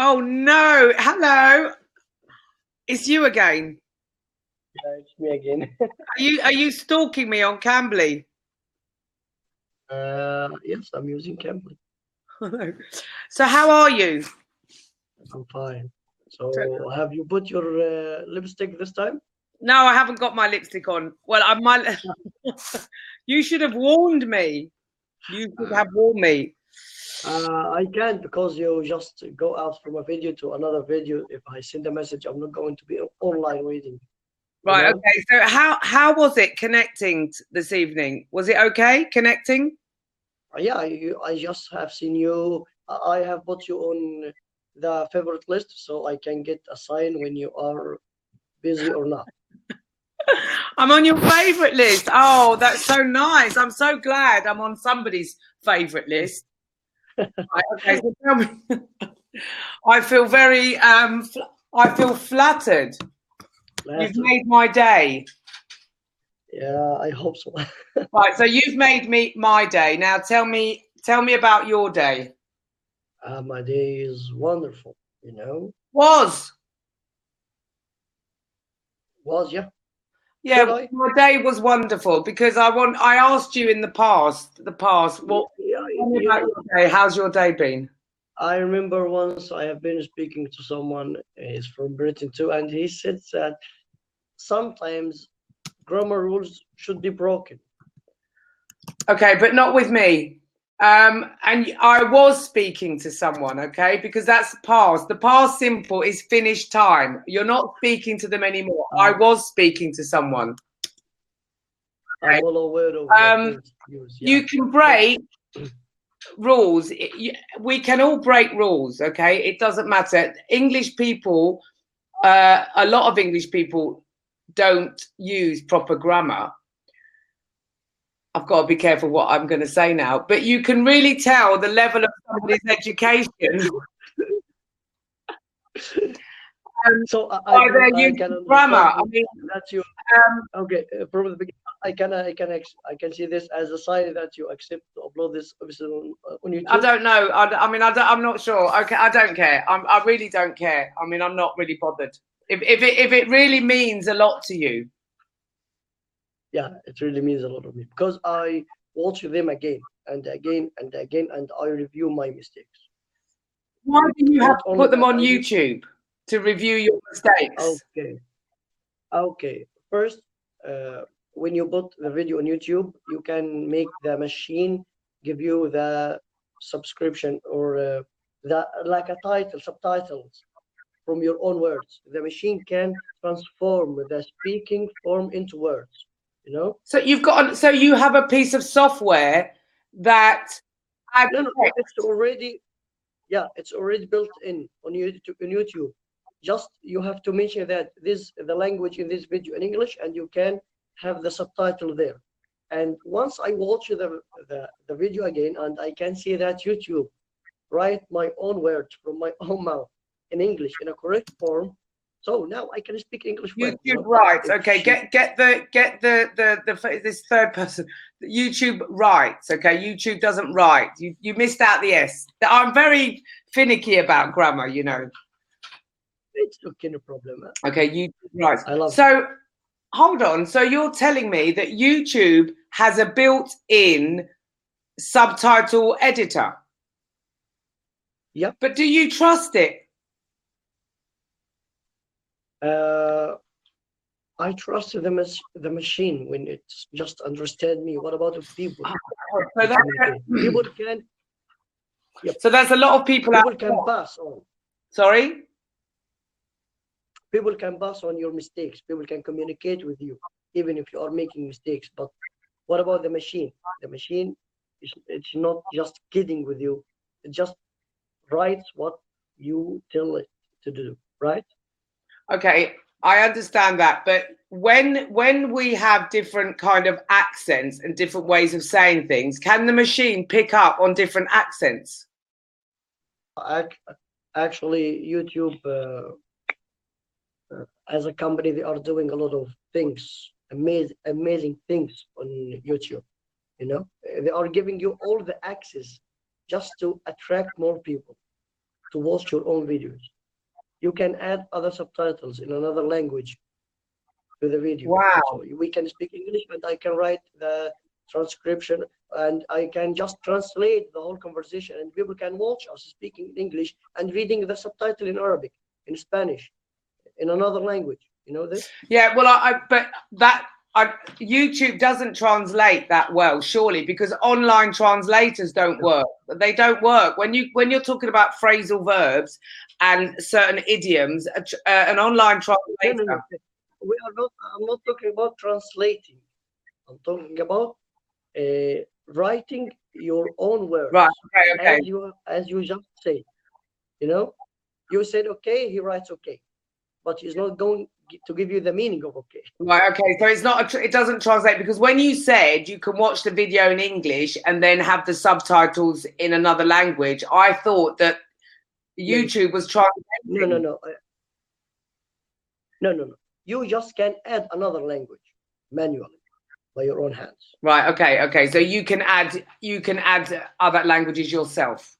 Oh no! Hello, it's you again. Yeah, it's me again. Are you stalking me on Cambly? Yes, I'm using Cambly. So how are you? I'm fine. So, have you put your lipstick this time? No, I haven't got my lipstick on. Well, I might. You should have warned me. You should Uh, have warned me. I can't because you just go out from a video to another video. If I send a message, I'm not going to be online waiting. You Right. know? Okay. So how was it connecting this evening? Was it okay connecting? Yeah, I just have seen you. I have put you on the favorite list so I can get a sign when you are busy or not. I'm on your favorite list. Oh, that's so nice. I'm so glad I'm on somebody's favorite list. Right, okay, so tell me. I feel very I feel flattered. You've Last, made my day. yeah, I hope so. Right, so you've made me my day. Now tell me about your day. My day is wonderful, you know. Was. Was yeah. Yeah, Should I? my day was wonderful because I asked you in the past, Yeah, tell me about your day. How's your day been? I remember once I have been speaking to someone, he's from Britain too, and he said that sometimes grammar rules should be broken. Okay, but not with me. And I was speaking to someone, okay, because that's past. The past simple is finished time. You're not speaking to them anymore. I Um, was speaking to someone. I'm Okay. all aware of that Um, word use, yeah. you can But break rules. We can all break rules, okay? It doesn't matter. English people, a lot of English people don't use proper grammar. I've got to be careful what I'm going to say now, but you can really tell the level of somebody's education so by their I use can of grammar. understand I mean, that you um, okay from the beginning. I can see this as a sign that you accept to upload this episode on I YouTube. don't know. I mean, I'm not sure. Okay, I don't care. I really don't care. I mean, I'm not really bothered. If it really means a lot to you, Yeah, it really means a lot of me because I watch them again and again and again, and I review my mistakes. why do you have Not to only put them that, on YouTube to review your mistakes? okay, okay. First, when you put the video on YouTube, you can make the machine give you the subscription or the like a title, subtitles from your own words. The machine can transform the speaking form into words. You know? So you have a piece of software that adds No, no, it's text. already yeah, it's already built in on YouTube. Just you have to mention that this the language in this video in English, and you can have the subtitle there. And once I watch the video again, and I can see that YouTube write my own words from my own mouth in English in a correct form. So now I can speak English well, you YouTube know. writes. Okay, It's get the this third person. YouTube writes. Okay, YouTube doesn't write. You missed out the S. I'm very finicky about grammar. You know. it's okay, no problem. Okay, YouTube writes. I love that. So hold on. So you're telling me that YouTube has a built-in subtitle editor, Yep. but do you trust it? I trust the machine when it just understand me. What about the people? So, I communicate. People can. Yep. so there's a lot of people out People can there. pass on. Sorry. People can pass on your mistakes. People can communicate with you, even if you are making mistakes. But what about the machine? The machine it's not just kidding with you. It just writes what you tell it to do, right? Okay, I understand that, but when we have different kind of accents and different ways of saying things, can the machine pick up on different accents? Actually, YouTube as a company, they are doing a lot of things, amazing things on YouTube. You know, they are giving you all the access just to attract more people. to watch your own videos. You can add other subtitles in another language to the video. Wow. So we can speak English, and I can write the transcription, and I can just translate the whole conversation, and people can watch us speaking English and reading the subtitle in Arabic, in Spanish, in another language. You know this? Yeah, well, YouTube doesn't translate that well, surely, because online translators don't work. They don't work when you're talking about phrasal verbs and certain idioms. An online translator. No. We are not. I'm not talking about translating. I'm talking about writing your own words. Right. Okay. As you just said. You know, you said okay. He writes okay, but he's not going to give you the meaning of okay. Right. Okay. So it's not. It doesn't translate, because when you said you can watch the video in English and then have the subtitles in another language, I thought that YouTube was translating. No. You just can add another language manually by your own hands. Right. Okay. So you can add other languages yourself.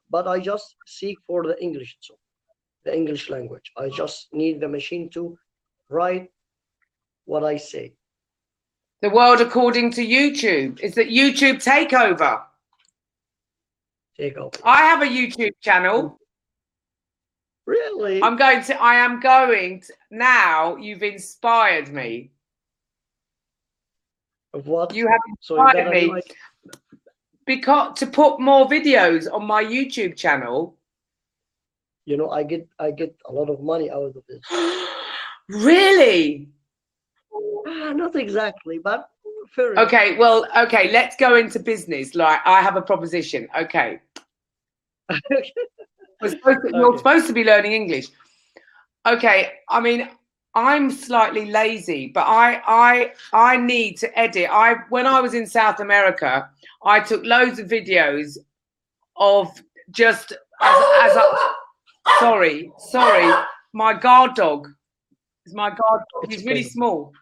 But I just seek for the English itself, the English language. I just need the machine to write what I say. The world according to YouTube is that YouTube takeover. I have a YouTube channel. Really? I am going to now. You've inspired me. What? You have inspired me because to put more videos on my YouTube channel. You know, I get a lot of money out of this. Really? Not exactly, but fair enough. Okay, well, okay, let's go into business. Like, I have a proposition. Okay. You're supposed to be learning English. Okay, I mean, I'm slightly lazy, but I need to edit. When I was in South America, I took loads of videos of just sorry, my guard dog. Is my guard dog. He's really small.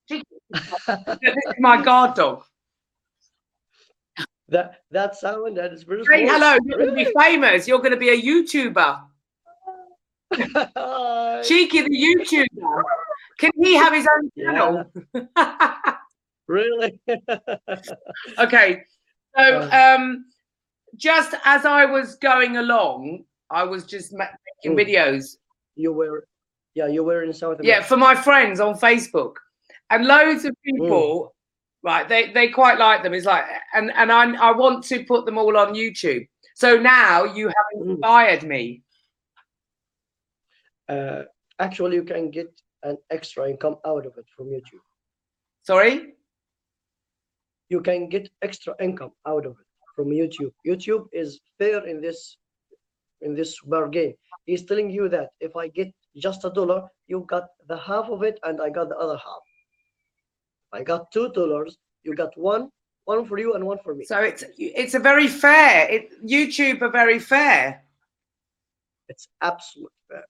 This is my guard dog. That sound, that is very small. Hey, hello, you're going to be famous. You're going to be a YouTuber. Cheeky the YouTuber. Can he have his own channel? Really? Okay. So just as I was going along, I was just making videos. You were in South America. Yeah, for my friends on Facebook. And loads of people, right, they quite like them. It's like, and I want to put them all on YouTube. So now you have inspired me. Actually, you can get an extra income out of it from YouTube. Sorry? You can get extra income out of it from YouTube. YouTube is fair in this bargain. He's telling you that if I get just $1, you got the half of it, and I got the other half. I got $2. You got one for you and one for me. So it's a very fair. YouTube are very fair. It's absolutely fair.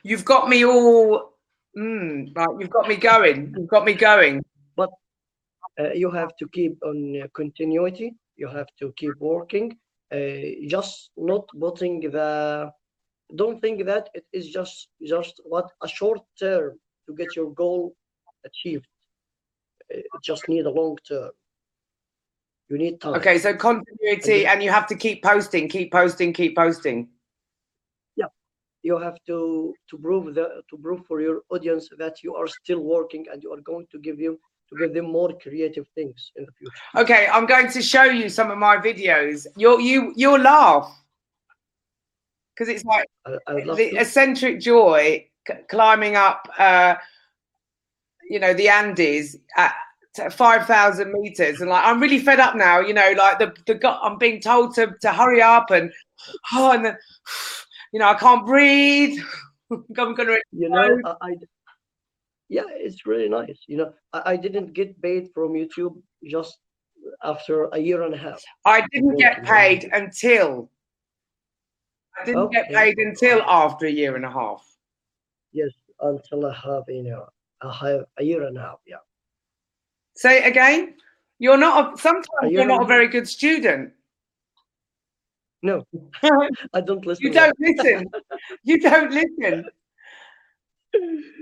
You've got me all. Right, you've got me going. You've got me going. But you have to keep on continuity. You have to keep working. Just not putting the. Don't think that it is just what a short term to get your goal achieved. It just need a long term. You need time. Okay, so continuity, and you have to keep posting. Yeah, you have to prove for your audience that you are still working, and you are going to give them more creative things in the future. Okay, I'm going to show you some of my videos. You'll laugh, because it's like the eccentric joy climbing up. The Andes at 5,000 meters, and like I'm really fed up now. Like I'm being told to hurry up, and then I can't breathe. I'm gonna. Yeah, it's really nice. I didn't get paid from YouTube just after a year and a half. I didn't get paid until. I didn't get paid until after a year and a half. Yes, until I have a year and a half. Yeah. Say it again. Sometimes you're not a very good student. No, I don't listen. You don't listen. You don't listen.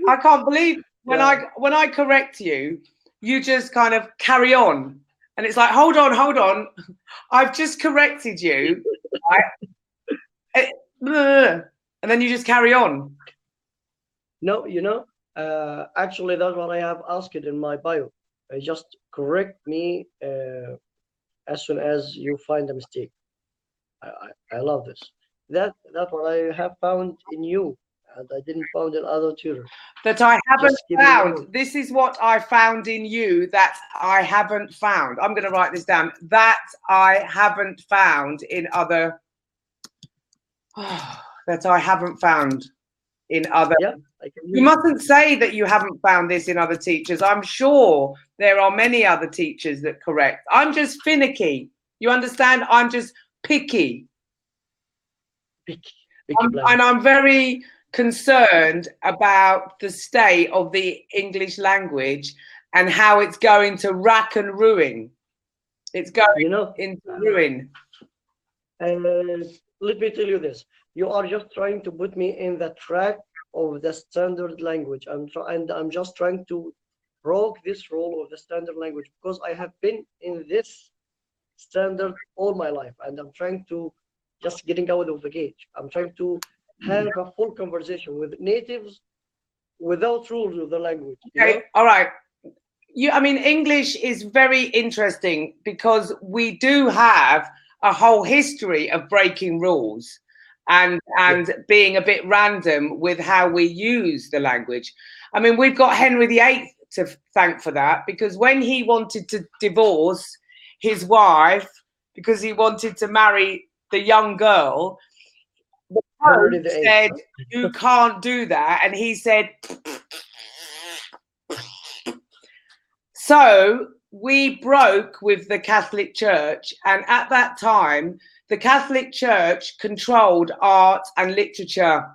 I can't believe when I correct you, you just kind of carry on. And it's like, hold on. I've just corrected you. Right? And then you just carry on. No, actually, that's what I have asked in my bio. Just correct me as soon as you find a mistake. I love this. That's what I have found in you, and I didn't found in other tutors. That I haven't found. This is what I found in you that I haven't found. I'm going to write this down. That I haven't found in other. That I haven't found in other. Yeah, you mustn't say that you haven't found this in other teachers. I'm sure there are many other teachers that correct. I'm just finicky. You understand? I'm just picky. And I'm very concerned about the state of the English language and how it's going to rack and ruin. It's going into ruin. Let me tell you this. You are just trying to put me in the track of the standard language. I'm just trying to broke this role of the standard language because I have been in this standard all my life, and I'm trying to just getting out of the cage. I'm trying to have a full conversation with natives without rules of the language. Okay, all right. I mean, English is very interesting because we do have a whole history of breaking rules and being a bit random with how we use the language. I mean, we've got Henry VIII to thank for that, because when he wanted to divorce his wife because he wanted to marry the young girl, the Pope said, you can't do that. And he said, so we broke with the Catholic Church. And at that time, the Catholic Church controlled art and literature.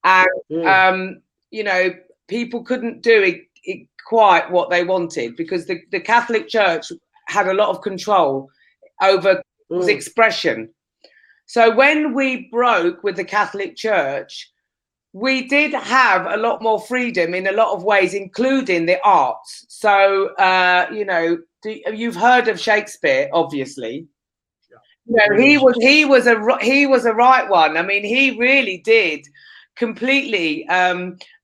And, you know, people couldn't do it quite what they wanted because the Catholic Church had a lot of control over expression. So when we broke with the Catholic Church, we did have a lot more freedom in a lot of ways, including the arts. So, you know, you've heard of Shakespeare, obviously. Yeah. You know, he was a right one. I mean, he really did completely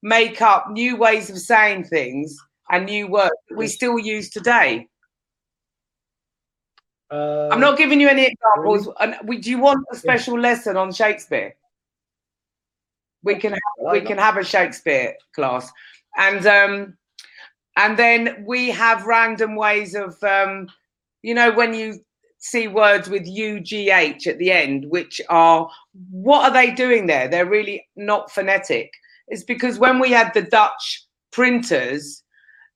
make up new ways of saying things and new words that we still use today. I'm not giving you any examples. Do you want a special lesson on Shakespeare? We can have a Shakespeare class, and then we have random ways of, you know, when you see words with UGH at the end, which are, what are they doing there? They're really not phonetic. It's because when we had the Dutch printers,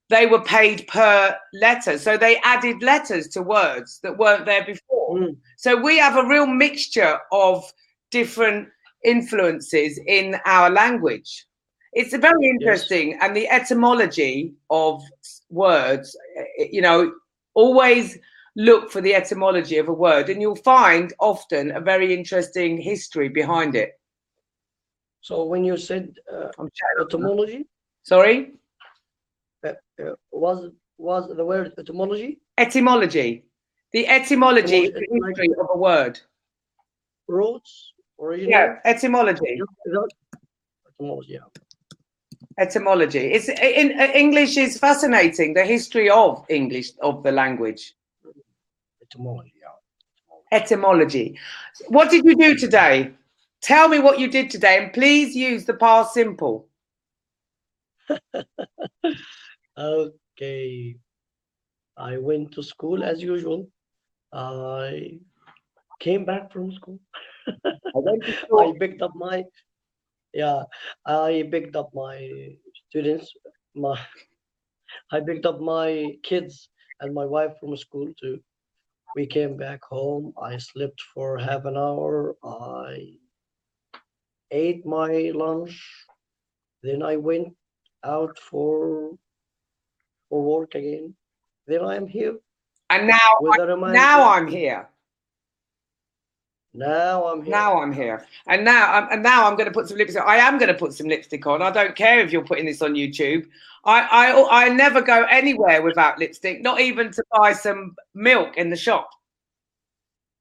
they were paid per letter. So they added letters to words that weren't there before. So we have a real mixture of different influences in our language. It's very interesting. Yes. And the etymology of words, you know, always look for the etymology of a word and you'll find often a very interesting history behind it. So when you said etymology? Sorry? Was the word etymology? Etymology. The etymology is the history of a word. Roots? Original? Yeah, etymology. Etymology, yeah. Etymology. It's in English is fascinating. The history of English, of the language. Etymology, yeah. Etymology. What did you do today? Tell me what you did today, and please use the past simple. Okay. I went to school as usual. I came back from school. I picked up my students. I picked up my kids and my wife from school too. We came back home. I slept for half an hour. I ate my lunch. Then I went out for work again. Then I am here. And now I'm here. Now I'm here. Now I'm here. And now I'm going to put some lipstick. I am going to put some lipstick on. I don't care if you're putting this on YouTube. I never go anywhere without lipstick, not even to buy some milk in the shop.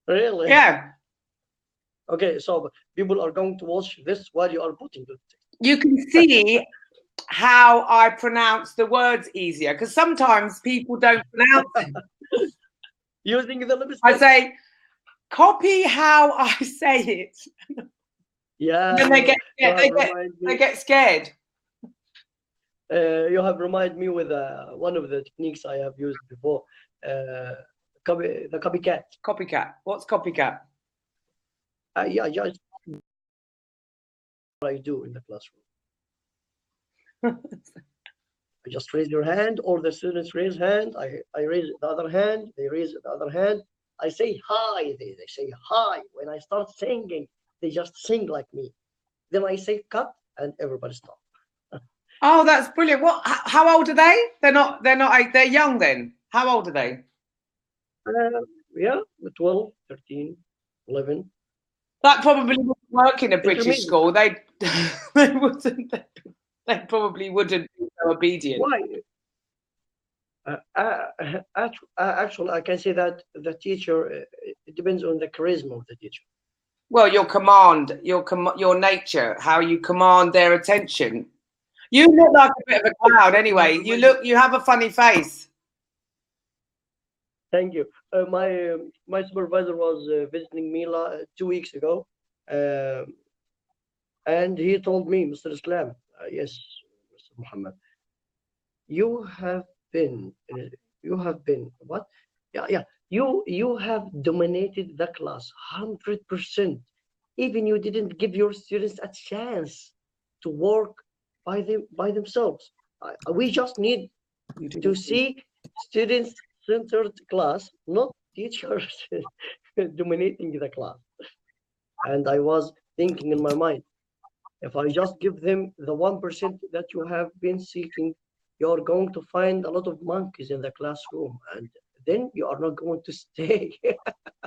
Really? Yeah. Okay, so people are going to watch this while you are putting lipstick. You can see how I pronounce the words easier, because sometimes people don't pronounce it. Using the lipstick. I say, copy how I say it. Yeah. And they get scared. You have reminded me with one of the techniques I have used before. The copycat. Copycat. What's copycat? Yeah, just what I do in the classroom. I just raise your hand, or the students raise hand. I raise the other hand. They raise the other hand. I say hi. They say hi. When I start singing, they just sing like me. Then I say cut, and everybody stops. Oh, that's brilliant. What? How old are they? They're not. They're young then. How old are they? Yeah, 12, 13, 11. That probably wouldn't work in a British school. They wouldn't. They probably wouldn't be so obedient. Why? Actually, I can say that the teacher. It depends on the charisma of the teacher. Well, your nature, how you command their attention. You look like a bit of a clown, anyway. You have a funny face. Thank you. My supervisor was visiting me 2 weeks ago, and he told me, Mr. Islam, yes, Mr. Muhammad, you have been what? Yeah. You have dominated the class 100%. Even you didn't give your students a chance to work by themselves. We just need to see student-centered class, not teachers dominating the class. And I was thinking in my mind, if I just give them the 1% that you have been seeking, you're going to find a lot of monkeys in the classroom, and then you are not going to stay.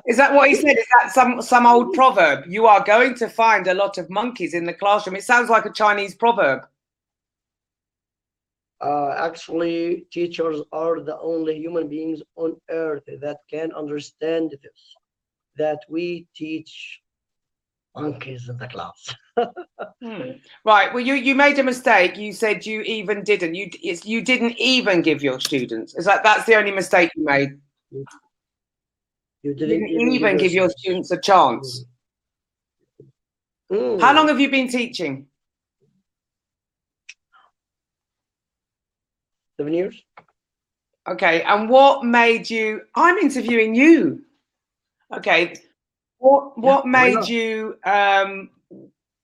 Is that what he said? Is that some old proverb? You are going to find a lot of monkeys in the classroom. It sounds like a Chinese proverb. Actually, teachers are the only human beings on earth that can understand this, that we teach monkeys in the class. Right. Well, you made a mistake. You said you even didn't. You didn't even give your students. Is that's the only mistake you made? You didn't even give your students a chance. How long have you been teaching? 7 years. Okay. And what made you? I'm interviewing you. Okay. What made you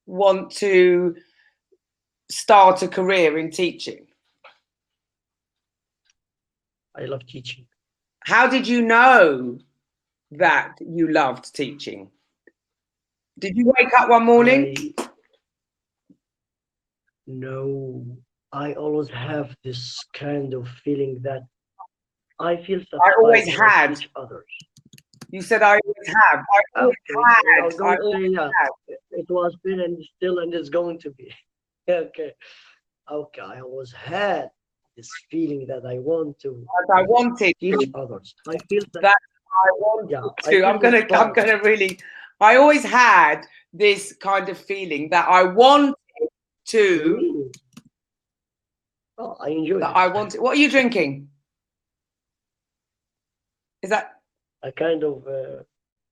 want to start a career in teaching? I love teaching. How did you know that you loved teaching? Did you wake up one morning? No, I always have this kind of feeling that I feel satisfied. I always had. Teach others. You said I always have. I always had. It was been and still and is going to be. Okay. I always had this feeling that I want to. I wanted teach others. I feel that I want to. I'm gonna really. I always had this kind of feeling that I wanted to. Oh, I enjoy that. it. I wanted. What are you drinking? Is that a kind of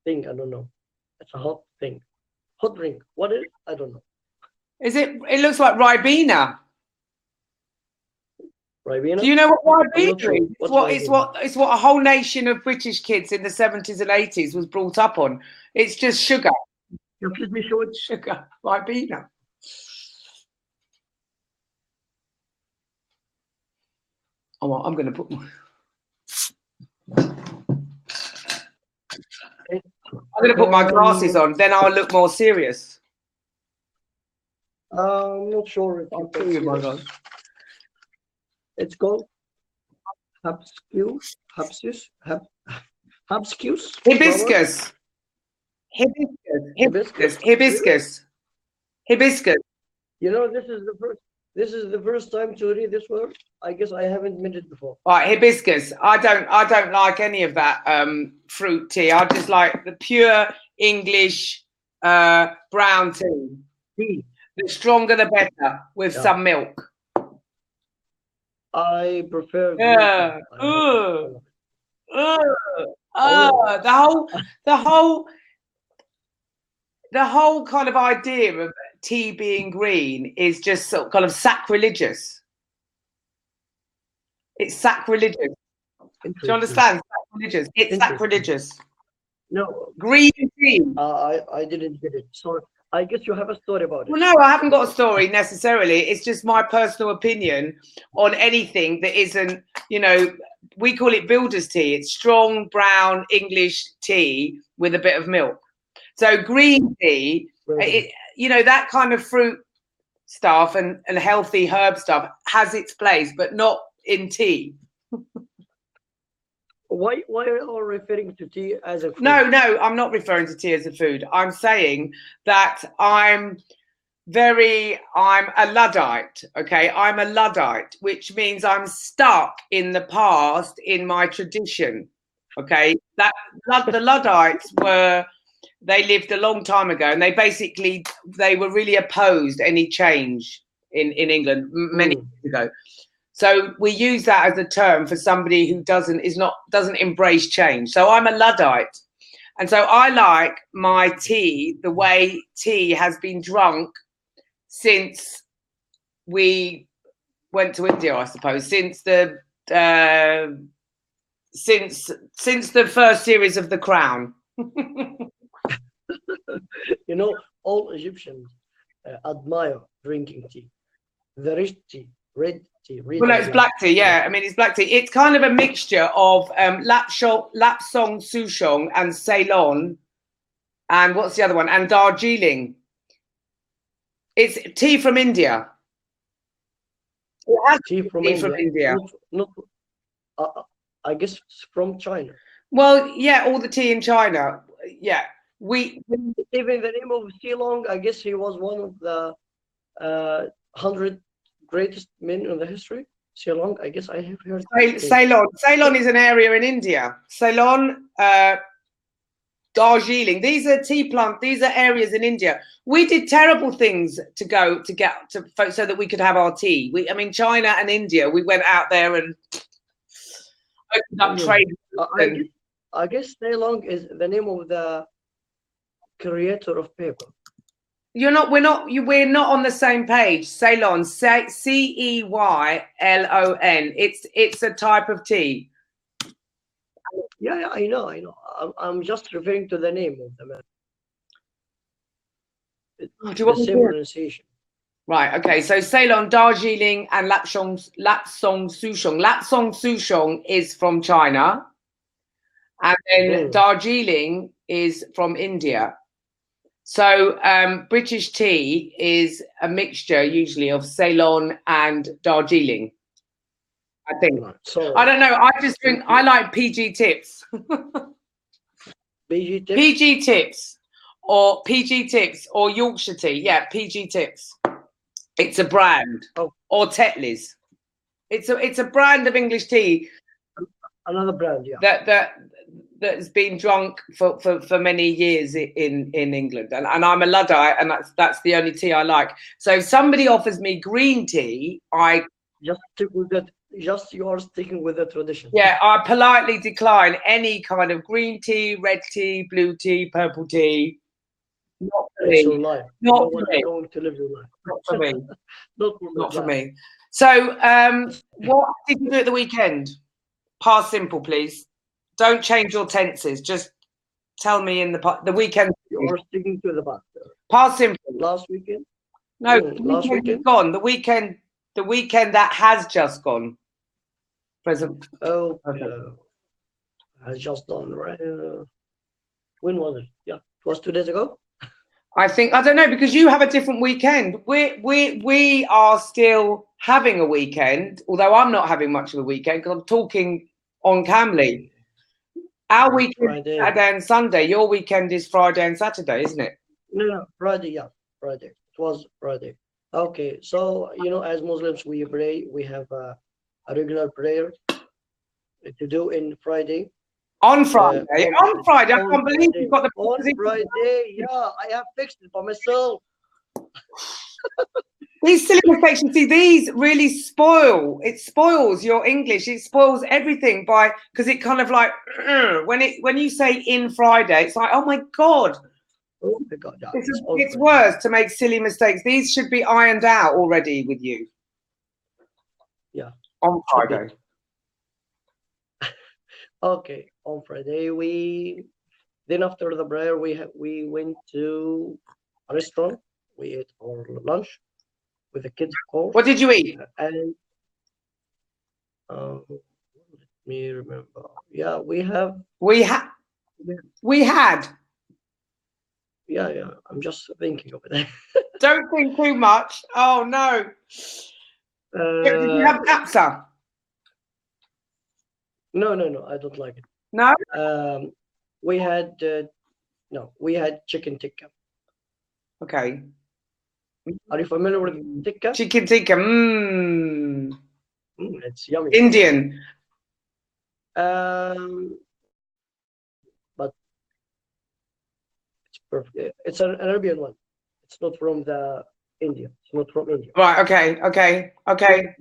thing? I don't know. It's a hot thing. Hot drink. What is it? I don't know. Is it? It looks like Ribena. Ribena? Do you know what Ribena is? Sure. It's what a whole nation of British kids in the 70s and 80s was brought up on. It's just sugar. Let me show it. Sugar. Ribena. Oh, well, I'm going to put my... I'm going to put my glasses on, then I'll look more serious. I'm not sure if you can see this. It's called hibiscus. Hibiscus. Hibiscus. Hibiscus. You know, this is the first time to read this word. I guess I haven't met it before. Right, hibiscus. I don't like any of that fruit tea. I just like the pure English brown tea. The stronger the better, with some milk. I prefer. Yeah. The whole kind of idea of tea being green is just sort of kind of sacrilegious. It's sacrilegious. Do you understand? Sacrilegious. It's sacrilegious. No. Green tea. I didn't get it. So I guess you have a story about it. Well, no, I haven't got a story necessarily. It's just my personal opinion on anything that isn't, you know, we call it builder's tea. It's strong brown English tea with a bit of milk. So green tea, you know, that kind of fruit stuff and healthy herb stuff has its place, but not in tea. Why are you referring to tea as a food? No, I'm not referring to tea as a food. I'm saying that I'm a Luddite, okay? I'm a Luddite, which means I'm stuck in the past in my tradition, okay? The Luddites they lived a long time ago, and they were really opposed any change in England many years ago. So we use that as a term for somebody who doesn't embrace change. So I'm a Luddite. And so I like my tea the way tea has been drunk since we went to India, I suppose, since the first series of The Crown. You know, all Egyptians admire drinking tea. The rich tea, red tea. Well, no, it's black tea. Yeah, I mean, it's black tea. It's kind of a mixture of Lapsang Souchong and Ceylon, and what's the other one? And Darjeeling. It's tea from India. It has tea from India. Not, I guess it's from China. Well, yeah, all the tea in China. Yeah, even the name of Ceylon. I guess he was one of the 100 greatest men in the history. Ceylon, I guess I have heard. Ceylon is an area in India. Ceylon, Darjeeling. These are tea plant. These are areas in India. We did terrible things to so that we could have our tea. I mean, China and India. We went out there and opened up trade. I guess Ceylon is the name of the creator of paper. We're not on the same page. Ceylon, Ceylon. It's a type of tea. Yeah, I know. I'm just referring to the name of the man. The same pronunciation. Right. Okay. So Ceylon, Darjeeling, and Lapsang Souchong. Lapsang Souchong is from China, and then Darjeeling is from India. So British tea is a mixture usually of Ceylon and Darjeeling, I think. So, I don't know. I like PG Tips. PG Tips? PG Tips or Yorkshire tea. Yeah, PG Tips. It's a brand. Or Tetley's. It's a brand of English tea. Another brand, yeah. That's been drunk for many years in England, and I'm a Luddite, and that's the only tea I like. So if somebody offers me green tea, I just stick with that. Just you're sticking with the tradition. Yeah, I politely decline any kind of green tea, red tea, blue tea, purple tea. Not for me. Not for me. Going to live your life. Not for me. Not for me. So, what did you do at the weekend? Past simple, please. Don't change your tenses. Just tell me in the weekend. You're sticking to the past. Past simple. Last weekend? No, last weekend gone. The weekend that has just gone. Present. Oh, has just done, right? When was it? Yeah, it was 2 days ago. I don't know, because you have a different weekend. We are still having a weekend, although I'm not having much of a weekend because I'm talking on Cambly. Our weekend Friday. is Saturday and Sunday. Your weekend is Friday and Saturday, isn't it? No, Friday, yeah, Friday. It was Friday. Okay, so as Muslims, we pray. We have a regular prayer to do in Friday. On Friday. On Friday. I can't believe Friday. you've got the On Friday. Yeah, I have fixed it by myself. These silly mistakes, you see, these really spoils your English. It spoils everything because it kind of like, when you say in Friday, it's like, oh my God. Oh my God, yeah, It's worse to make silly mistakes. These should be ironed out already with you. Yeah. On Friday. Okay, on Friday then after the prayer we went to a restaurant. We ate our lunch with the kids, of course. What did you eat? And let me remember. Yeah, we had. Yeah. I'm just thinking of it. Don't think too much. Oh no. Did you have kapsa? No. I don't like it. No. We had we had chicken tikka. Okay. Are you familiar with tikka? Chicken tikka. It's yummy. Indian. But it's perfect. It's an Arabian one. It's not from India. It's not from India. Right. Okay.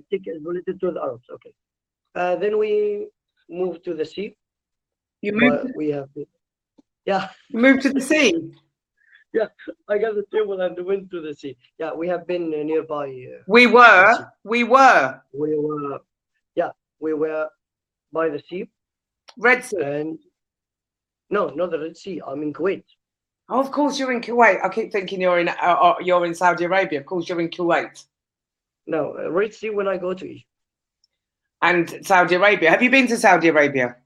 Tikka is related to the Arabs. Okay. Then we moved to the sea. You moved. We have. Yeah. Moved to the sea. Yeah, I got the table and went to the sea. Yeah, we have been nearby. We were. We were by the sea. Red Sea. And no, not the Red Sea. I'm in Kuwait. Oh, of course you're in Kuwait. I keep thinking you're in Saudi Arabia. Of course you're in Kuwait. No, Red Sea when I go to Egypt. And Saudi Arabia. Have you been to Saudi Arabia?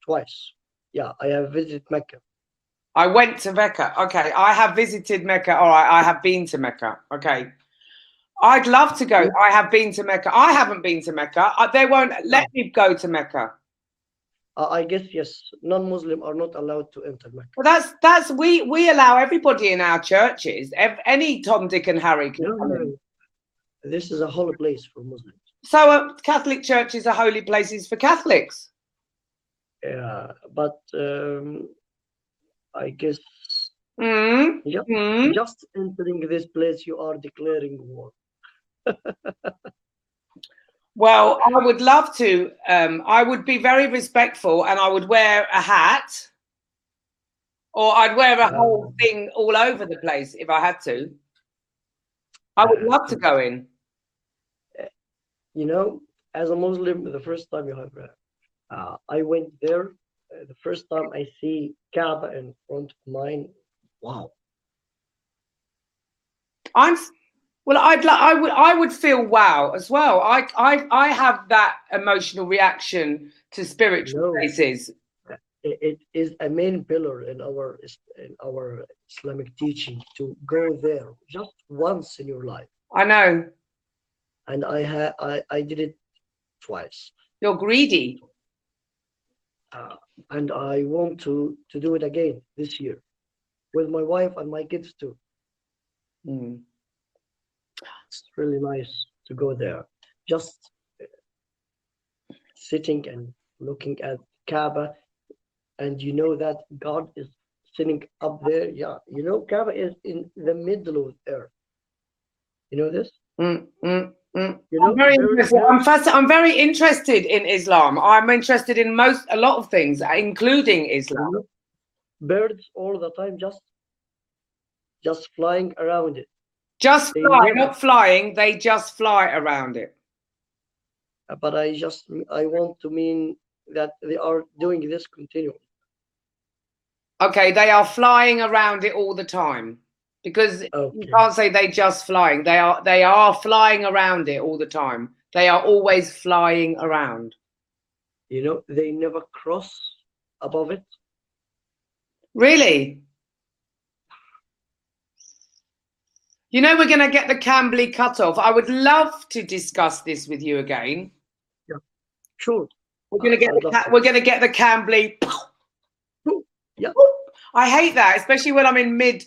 Twice. Yeah, I have visited Mecca. I went to Mecca. Okay, I have visited Mecca. All right, I have been to Mecca. Okay, I'd love to go. I have been to Mecca. I haven't been to Mecca. They won't let me go to Mecca. I guess yes. Non-Muslim are not allowed to enter Mecca. Well, we allow everybody in our churches. Any Tom, Dick, and Harry can come in. This is a holy place for Muslims. So Catholic churches are holy places for Catholics. Yeah, but I guess just entering this place, you are declaring war. Well, I would love to. I would be very respectful, and I would wear a hat, or I'd wear a whole thing all over the place if I had to. I would love to go in. As a Muslim, the first time you have, I went there. The first time I see Kaaba in front of mine, wow. I would feel wow as well. I have that emotional reaction to spiritual places. It is a main pillar in our Islamic teaching to go there just once in your life. I know. And I did it twice. You're greedy. And I want to do it again this year with my wife and my kids too. It's really nice to go there. Just sitting and looking at Kaaba, and that God is sitting up there. Yeah, Kaaba is in the middle of the earth. You know this? I'm very interested in Islam. I'm interested in a lot of things, including Islam. Birds all the time, just flying around it. Just fly, not flying. They just fly around it. But I want to mean that they are doing this continually. Okay, they are flying around it all the time. Because you can't say they just flying. They are flying around it all the time. They are always flying around. They never cross above it. Really? We're going to get the Cambly cut off. I would love to discuss this with you again. Yeah, sure. we're gonna get the Cambly. Yeah. I hate that, especially when I'm in mid